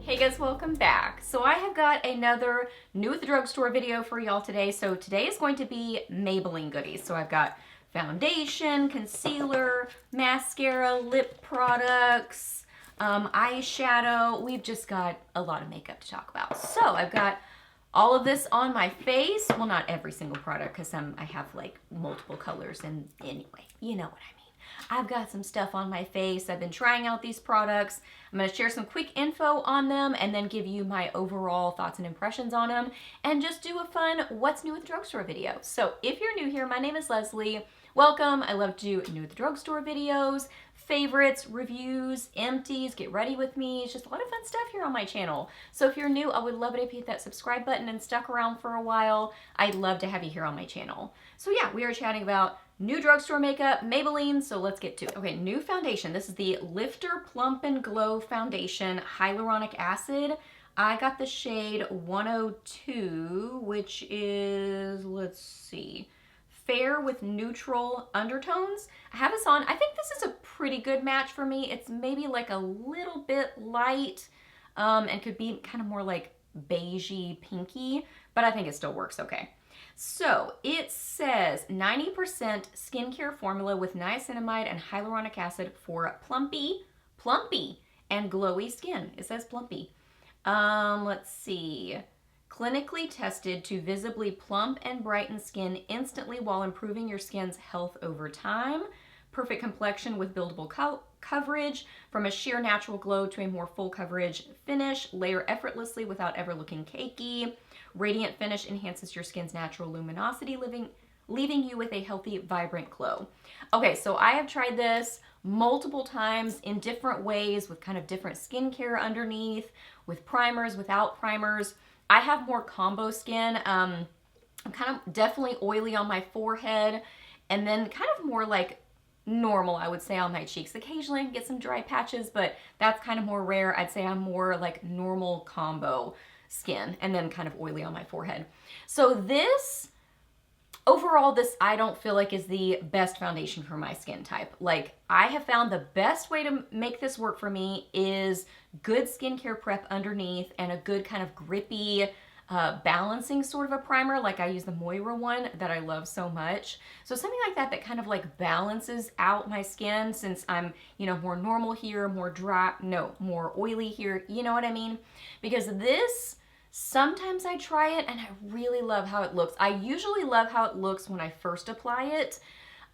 Hey guys, welcome back. So I have got another new at the drugstore video for y'all today. So today is going to be Maybelline goodies. So I've got foundation, concealer, mascara, lip products, eyeshadow. We've just got a lot of makeup to talk about. So I've got all of this on my face. Well, not every single product because I have like multiple colors, and anyway, you know what I mean. I've got some stuff on my face. I've been trying out these products. I'm going to share some quick info on them and then give you my overall thoughts and impressions on them and just do a fun what's new at the drugstore video. So if you're new here, my name is Leslie. Welcome. I love to do new at the drugstore videos, favorites, reviews, empties, get ready with me. It's just a lot of fun stuff here on my channel. So if you're new, I would love it if you hit that subscribe button and stuck around for a while. I'd love to have you here on my channel. So yeah, we are chatting about new drugstore makeup, Maybelline, so let's get to it. Okay, new foundation. This is the Lifter Plump and Glow Foundation Hyaluronic Acid. I got the shade 102, which is, let's see, fair with neutral undertones. I have this on. I think this is a pretty good match for me. It's maybe like a little bit light and could be kind of more like beigey pinky, but I think it still works okay. So it says 90% skincare formula with niacinamide and hyaluronic acid for plumpy, and glowy skin. It says plumpy. Let's see. Clinically tested to visibly plump and brighten skin instantly while improving your skin's health over time. Perfect complexion with buildable coverage. From a sheer natural glow to a more full coverage finish. Layer effortlessly without ever looking cakey. Radiant finish enhances your skin's natural luminosity, leaving you with a healthy, vibrant glow. Okay, so I have tried this multiple times in different ways with kind of different skincare underneath, with primers, without primers. I have more combo skin. I'm kind of definitely oily on my forehead and then kind of more like normal, I would say, on my cheeks. Occasionally I can get some dry patches, but that's kind of more rare. I'd say I'm more like normal combo skin and then kind of oily on my forehead. So this, overall, this I don't feel like is the best foundation for my skin type. Like, I have found the best way to make this work for me is good skincare prep underneath and a good kind of grippy balancing sort of a primer. Like I use the Moira one that I love so much. So something like that that kind of like balances out my skin since I'm, you know, more normal here, more dry, no, more oily here, you know what I mean? Because this, sometimes I try it and I really love how it looks. I usually love how it looks when I first apply it.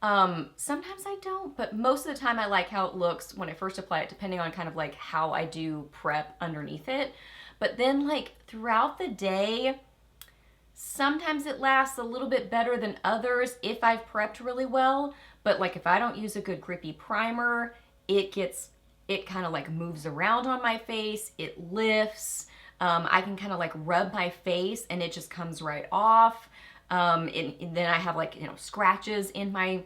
Sometimes I don't, but most of the time I like how it looks when I first apply it, depending on kind of like how I do prep underneath it. But then like throughout the day, sometimes it lasts a little bit better than others if I've prepped really well. But like if I don't use a good grippy primer, it kind of like moves around on my face, it lifts. I can kind of like rub my face and it just comes right off. And then I have like, you know, scratches in my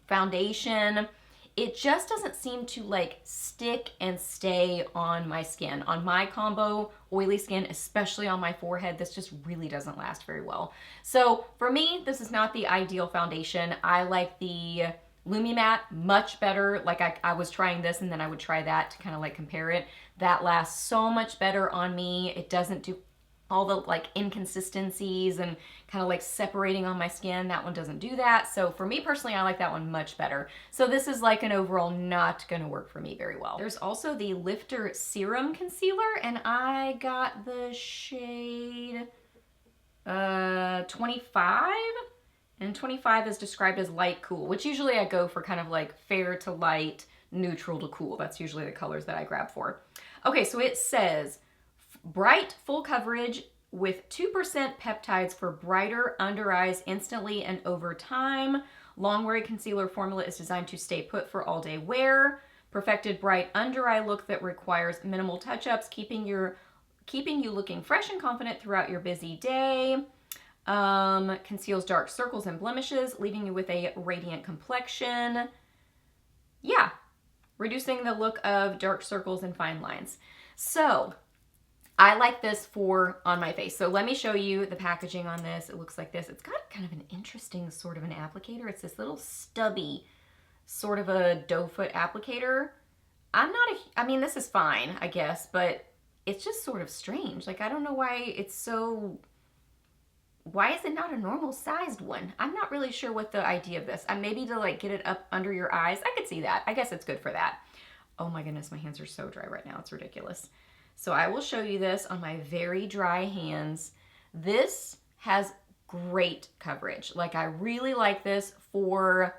foundation. It just doesn't seem to like stick and stay on my skin. On my combo oily skin, especially on my forehead, this just really doesn't last very well. So for me, this is not the ideal foundation. I like the Lumi Matte much better. Like I was trying this and then I would try that to kind of like compare it. That lasts so much better on me. It doesn't do all the like inconsistencies and kind of like separating on my skin. That one doesn't do that. So for me personally, I like that one much better. So this is like an overall not gonna work for me very well. There's also the Lifter Serum Concealer and I got the shade 25. And 25 is described as light cool, which usually I go for kind of like fair to light, neutral to cool. That's usually the colors that I grab for. Okay, so it says bright full coverage with 2% peptides for brighter under eyes instantly and over time. Long wear concealer formula is designed to stay put for all day wear. Perfected bright under eye look that requires minimal touch-ups, keeping you looking fresh and confident throughout your busy day. Conceals dark circles and blemishes, leaving you with a radiant complexion. Yeah, reducing the look of dark circles and fine lines. So I like this for on my face. So let me show you the packaging on this. It looks like this. It's got kind of an interesting sort of an applicator. It's this little stubby sort of a doe foot applicator. I mean, this is fine, I guess, but it's just sort of strange. Like, I don't know why it's so, why is it not a normal sized one? I'm not really sure what the idea of this. Maybe to like get it up under your eyes. I could see that. I guess it's good for that. Oh my goodness, my hands are so dry right now. It's ridiculous. So I will show you this on my very dry hands. This has great coverage. Like, I really like this for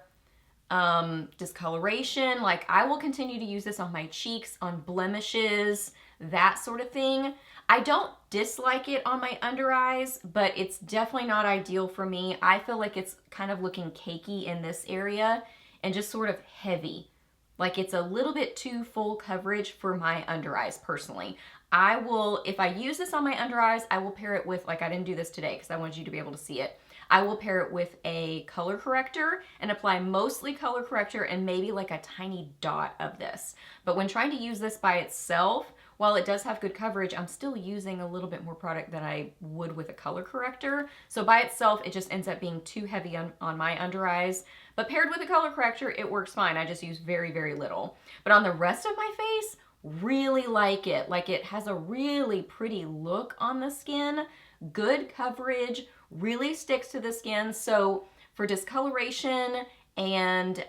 discoloration. Like, I will continue to use this on my cheeks, on blemishes, that sort of thing. I don't dislike it on my under eyes, but it's definitely not ideal for me. I feel like it's kind of looking cakey in this area and just sort of heavy. Like, it's a little bit too full coverage for my under eyes personally. I will, if I use this on my under eyes, I will pair it with, like, I didn't do this today because I wanted you to be able to see it. I will pair it with a color corrector and apply mostly color corrector and maybe like a tiny dot of this. But when trying to use this by itself, while it does have good coverage, I'm still using a little bit more product than I would with a color corrector. So by itself, it just ends up being too heavy on my under eyes. But paired with a color corrector, it works fine. I just use very, very little. But on the rest of my face, really like it. Like, it has a really pretty look on the skin, good coverage, really sticks to the skin. So for discoloration and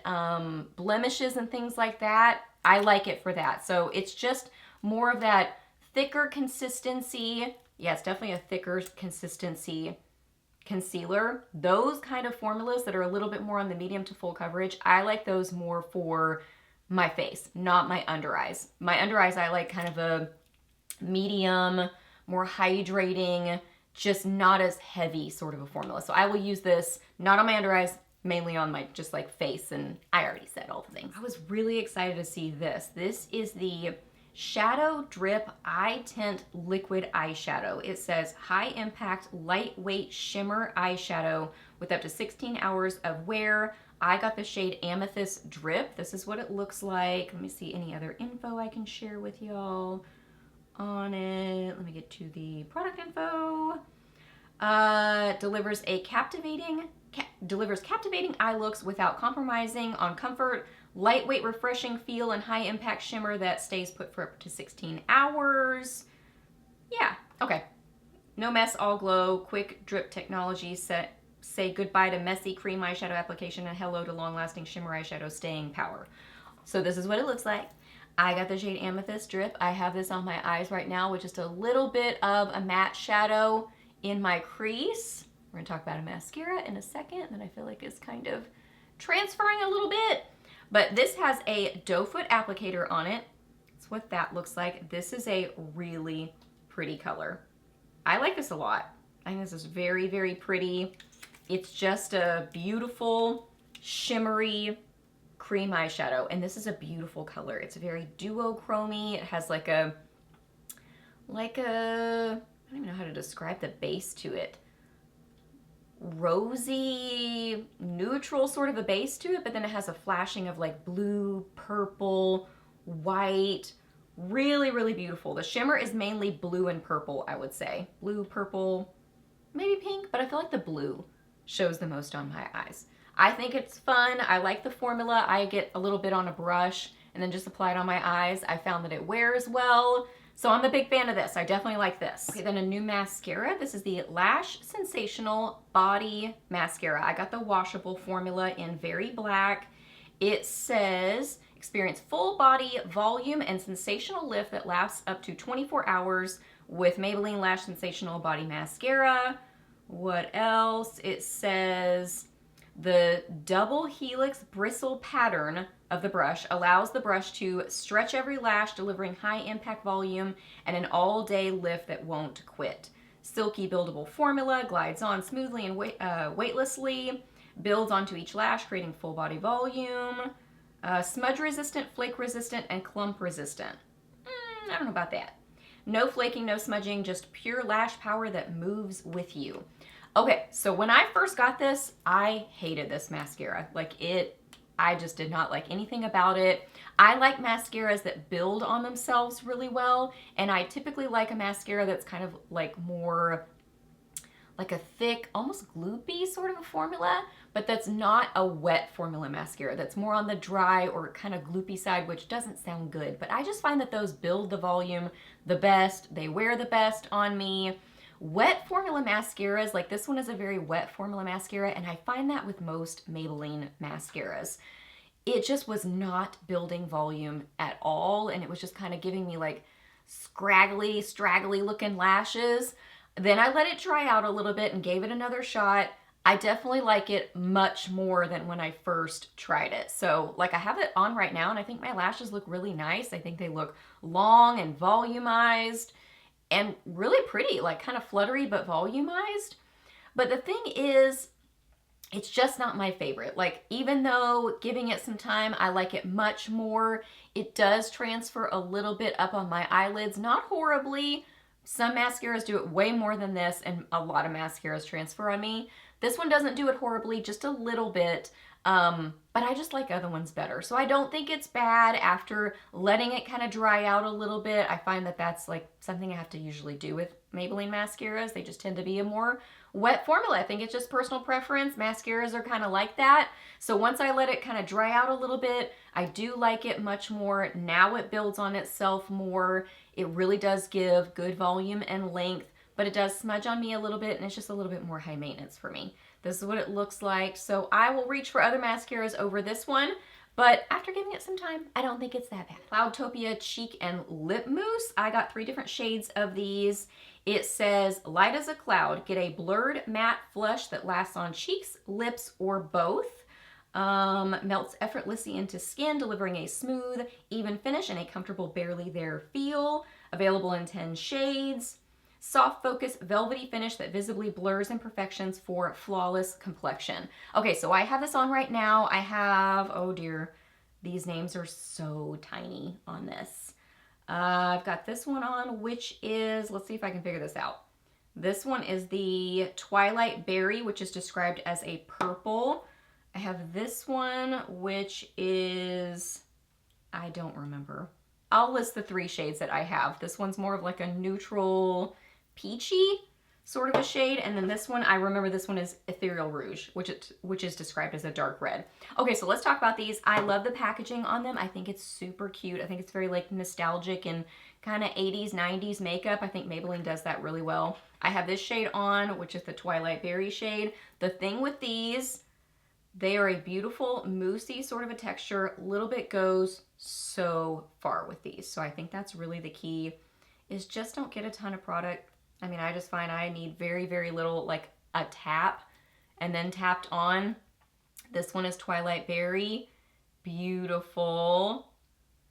blemishes and things like that, I like it for that. So it's just more of that thicker consistency. Yeah, it's definitely a thicker consistency concealer. Those kind of formulas that are a little bit more on the medium to full coverage, I like those more for my face, not my under eyes. My under eyes, I like kind of a medium, more hydrating, just not as heavy sort of a formula. So I will use this not on my under eyes, mainly on my just like face, and I already said all the things. I was really excited to see this. This is the Shadow Drip Eye Tint Liquid Eyeshadow. It says high impact, lightweight shimmer eyeshadow with up to 16 hours of wear. I got the shade Amethyst Drip. This is what it looks like. Let me see any other info I can share with y'all on it. Let me get to the product info. Delivers captivating eye looks without compromising on comfort. Lightweight, refreshing feel and high impact shimmer that stays put for up to 16 hours. Yeah, okay. No mess, all glow. Quick drip technology. Say goodbye to messy cream eyeshadow application and hello to long-lasting shimmer eyeshadow staying power. So this is what it looks like. I got the shade Amethyst Drip. I have this on my eyes right now with just a little bit of a matte shadow in my crease. We're gonna talk about a mascara in a second that I feel like is kind of transferring a little bit. But this has a doe foot applicator on it. That's what that looks like. This is a really pretty color. I like this a lot. I think this is very, very pretty. It's just a beautiful, shimmery cream eyeshadow. And this is a beautiful color. It's very duochromy. It has like a, I don't even know how to describe the base to it. Rosy, neutral sort of a base to it, but then it has a flashing of like blue, purple, white. Really, really beautiful. The shimmer is mainly blue and purple, I would say. Blue, purple, maybe pink, but I feel like the blue shows the most on my eyes. I think it's fun. I like the formula. I get a little bit on a brush and then just apply it on my eyes. I found that it wears well. So I'm a big fan of this. I definitely like this. Okay, then a new mascara. This is the Lash Sensational Body Mascara. I got the washable formula in Very Black. It says, experience full body volume and sensational lift that lasts up to 24 hours with Maybelline Lash Sensational Body Mascara. What else? It says, the double helix bristle pattern of the brush allows the brush to stretch every lash, delivering high impact volume and an all-day lift that won't quit. Silky buildable formula, glides on smoothly and weightlessly, builds onto each lash, creating full body volume, smudge resistant, flake resistant, and clump resistant. I don't know about that. No flaking, no smudging, just pure lash power that moves with you. Okay, so when I first got this, I hated this mascara. I just did not like anything about it. I like mascaras that build on themselves really well, and I typically like a mascara that's kind of like more like a thick, almost gloopy sort of a formula, but that's not a wet formula mascara. That's more on the dry or kind of gloopy side, which doesn't sound good. But I just find that those build the volume the best. They wear the best on me. Wet formula mascaras, like this one is a very wet formula mascara, and I find that with most Maybelline mascaras. It just was not building volume at all, and it was just kind of giving me like scraggly, straggly looking lashes. Then I let it dry out a little bit and gave it another shot. I definitely like it much more than when I first tried it. So like I have it on right now and I think my lashes look really nice. I think they look long and volumized and really pretty, like kind of fluttery but volumized. But the thing is, it's just not my favorite. Like, even though giving it some time, I like it much more, it does transfer a little bit up on my eyelids, not horribly. Some mascaras do it way more than this, and a lot of mascaras transfer on me. This one doesn't do it horribly, just a little bit, but I just like other ones better. So I don't think it's bad after letting it kind of dry out a little bit. I find that that's like something I have to usually do with Maybelline mascaras. They just tend to be a more wet formula. I think it's just personal preference. Mascaras are kind of like that. So once I let it kind of dry out a little bit, I do like it much more. Now it builds on itself more. It really does give good volume and length, but it does smudge on me a little bit, and it's just a little bit more high maintenance for me. This is what it looks like. So I will reach for other mascaras over this one, but after giving it some time, I don't think it's that bad. Cloudtopia Cheek and Lip Mousse. I got 3 different shades of these. It says, light as a cloud, get a blurred matte flush that lasts on cheeks, lips, or both. Melts effortlessly into skin, delivering a smooth, even finish and a comfortable, barely there feel. Available in 10 shades. Soft focus, velvety finish that visibly blurs imperfections for flawless complexion. Okay, so I have this on right now. I have, oh dear, these names are so tiny on this. I've got this one on, which is, let's see if I can figure this out. This one is the Twilight Berry, which is described as a purple. I have this one, which is, I don't remember. I'll list the 3 shades that I have. This one's more of like a neutral peachy sort of a shade, and then this one, I remember this one is Ethereal Rouge, which is described as a dark red. Okay, so let's talk about these. I love the packaging on them. I think it's super cute. I think it's very like nostalgic and kind of 80s, 90s makeup. I think Maybelline does that really well. I have this shade on, which is the Twilight Berry shade. The thing with these, they are a beautiful moussey sort of a texture. Little bit goes so far with these. So I think that's really the key, is just don't get a ton of product. I mean, I just find I need very, very little, like a tap and then tapped on. This one is Twilight Berry. Beautiful.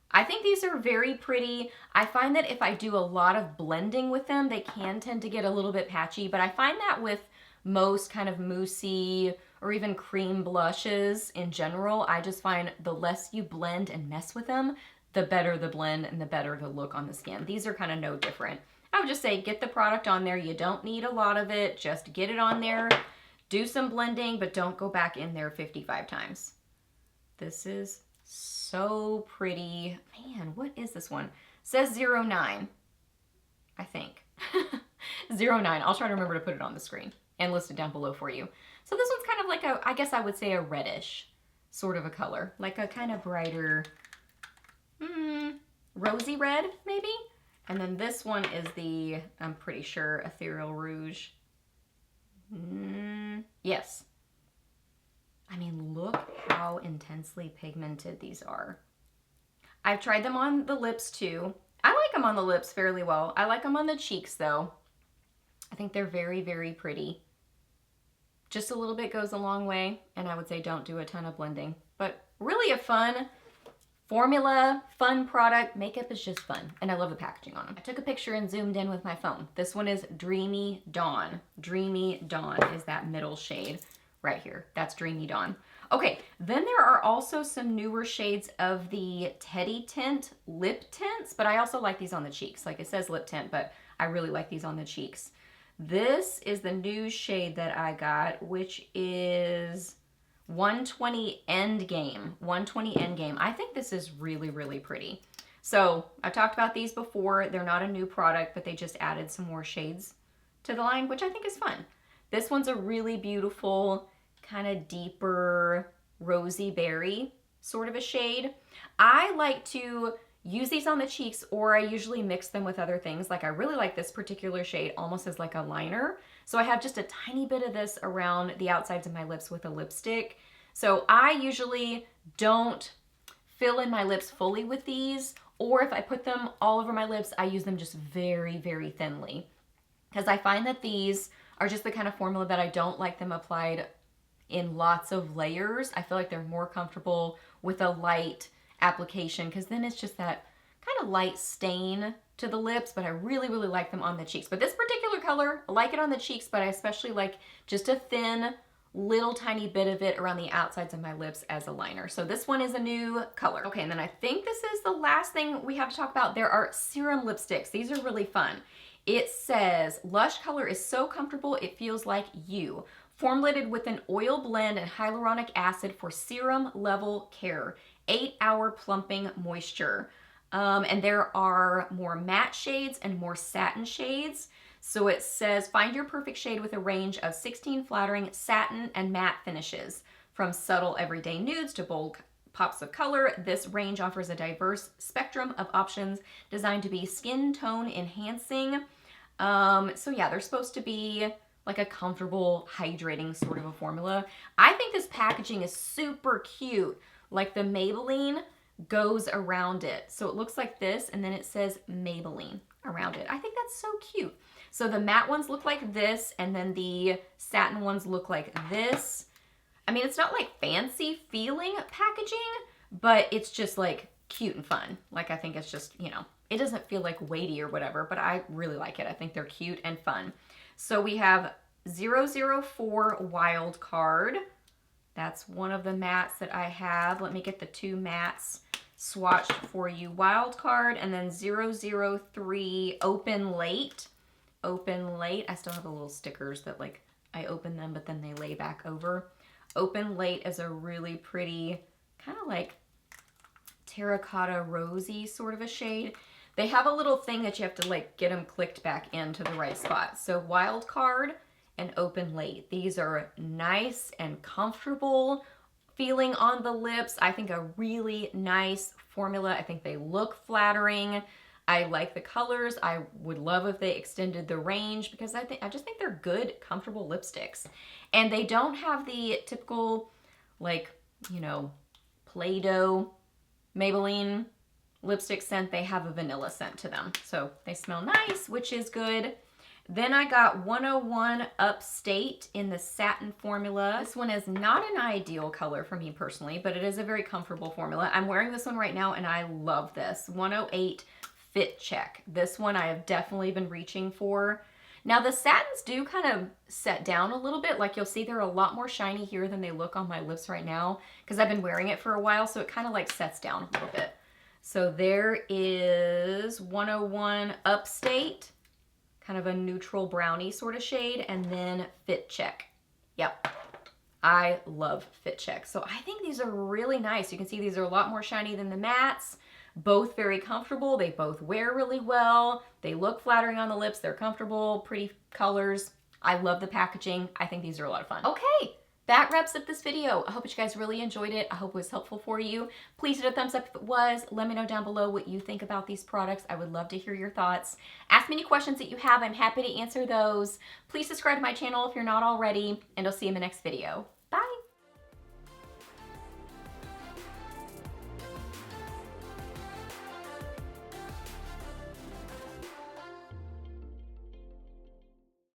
I think these are very pretty. I find that if I do a lot of blending with them, they can tend to get a little bit patchy, but I find that with most kind of moussey or even cream blushes in general, I just find the less you blend and mess with them, the better the blend and the better the look on the skin. These are kind of no different. I would just say get the product on there. You don't need a lot of it. Just get it on there. Do some blending, but don't go back in there 55 times. This is so pretty. Man, what is this one? It says 09, I think. 09. I'll try to remember to put it on the screen and list it down below for you. So this one's kind of like a, I guess I would say a reddish sort of a color. Like a kind of brighter, rosy red, maybe? And then this one is the, I'm pretty sure, Ethereal Rouge. Yes. I mean, look how intensely pigmented these are. I've tried them on the lips too. I like them on the lips fairly well. I like them on the cheeks though. I think they're very, very pretty. Just a little bit goes a long way, and I would say don't do a ton of blending. But really a fun formula, fun product. Makeup is just fun, and I love the packaging on them. I took a picture and zoomed in with my phone. This one is Dreamy Dawn. Dreamy Dawn is that middle shade right here. That's Dreamy Dawn. Okay, then there are also some newer shades of the Teddy Tint lip tints, but I also like these on the cheeks. Like it says lip tint, but I really like these on the cheeks. This is the new shade that I got, which is 120 Endgame. 120 Endgame. I think this is really, really pretty. So I've talked about these before. They're not a new product, but they just added some more shades to the line, which I think is fun. This one's a really beautiful, kind of deeper rosy berry sort of a shade. I like to use these on the cheeks, or I usually mix them with other things. Like I really like this particular shade almost as like a liner. So I have just a tiny bit of this around the outsides of my lips with a lipstick. So I usually don't fill in my lips fully with these, or if I put them all over my lips, I use them just very, very thinly. Because I find that these are just the kind of formula that I don't like them applied in lots of layers. I feel like they're more comfortable with a light application, because then it's just that kind of light stain to the lips, but I really, really like them on the cheeks. But this particular color, I like it on the cheeks, but I especially like just a thin little tiny bit of it around the outsides of my lips as a liner. So this one is a new color. Okay, and then I think this is the last thing we have to talk about. There are serum lipsticks. These are really fun. It says, Lush color is so comfortable it feels like you. Formulated with an oil blend and hyaluronic acid for serum level care. 8-hour plumping moisture. And there are more matte shades and more satin shades. So it says, find your perfect shade with a range of 16 flattering satin and matte finishes. From subtle everyday nudes to bold pops of color, this range offers a diverse spectrum of options designed to be skin tone enhancing. So yeah, they're supposed to be like a comfortable, hydrating sort of a formula. I think this packaging is super cute. Like the Maybelline goes around it. So it looks like this, and then it says Maybelline around it. I think that's so cute. So the matte ones look like this, and then the satin ones look like this. I mean, it's not like fancy feeling packaging, but it's just like cute and fun. Like I think it's just, you know, it doesn't feel like weighty or whatever, but I really like it. I think they're cute and fun. So we have 004 Wild Card. That's one of the mattes that I have. Let me get the two mattes swatched for you. Wild Card, and then 003 Open Late. Open Late. I still have the little stickers that like I open them, but then they lay back over. Open Late is a really pretty, kind of like terracotta rosy sort of a shade. They have a little thing that you have to like get them clicked back into the right spot. So Wild Card and Open Late. These are nice and comfortable feeling on the lips. I think a really nice formula. I think they look flattering. I like the colors. I would love if they extended the range, because I just think they're good, comfortable lipsticks. And they don't have the typical, like, you know, Play-Doh Maybelline lipstick scent. They have a vanilla scent to them. So they smell nice, which is good. Then I got 101 Upstate in the satin formula. This one is not an ideal color for me personally, but it is a very comfortable formula. I'm wearing this one right now and I love this. 108 Fit Check. This one I have definitely been reaching for. Now the satins do kind of set down a little bit. Like you'll see they're a lot more shiny here than they look on my lips right now, because I've been wearing it for a while, so it kind of like sets down a little bit. So there is 101 Upstate, kind of a neutral brownie sort of shade, and then Fit Check. Yep, I love Fit Check. So I think these are really nice. You can see these are a lot more shiny than the mattes. Both very comfortable. They both wear really well. They look flattering on the lips. They're comfortable, pretty colors. I love the packaging. I think these are a lot of fun. Okay, that wraps up this video. I hope you guys really enjoyed it. I hope it was helpful for you. Please hit a thumbs up if it was. Let me know down below what you think about these products. I would love to hear your thoughts. Ask me any questions that you have. I'm happy to answer those. Please subscribe to my channel if you're not already, and I'll see you in the next video.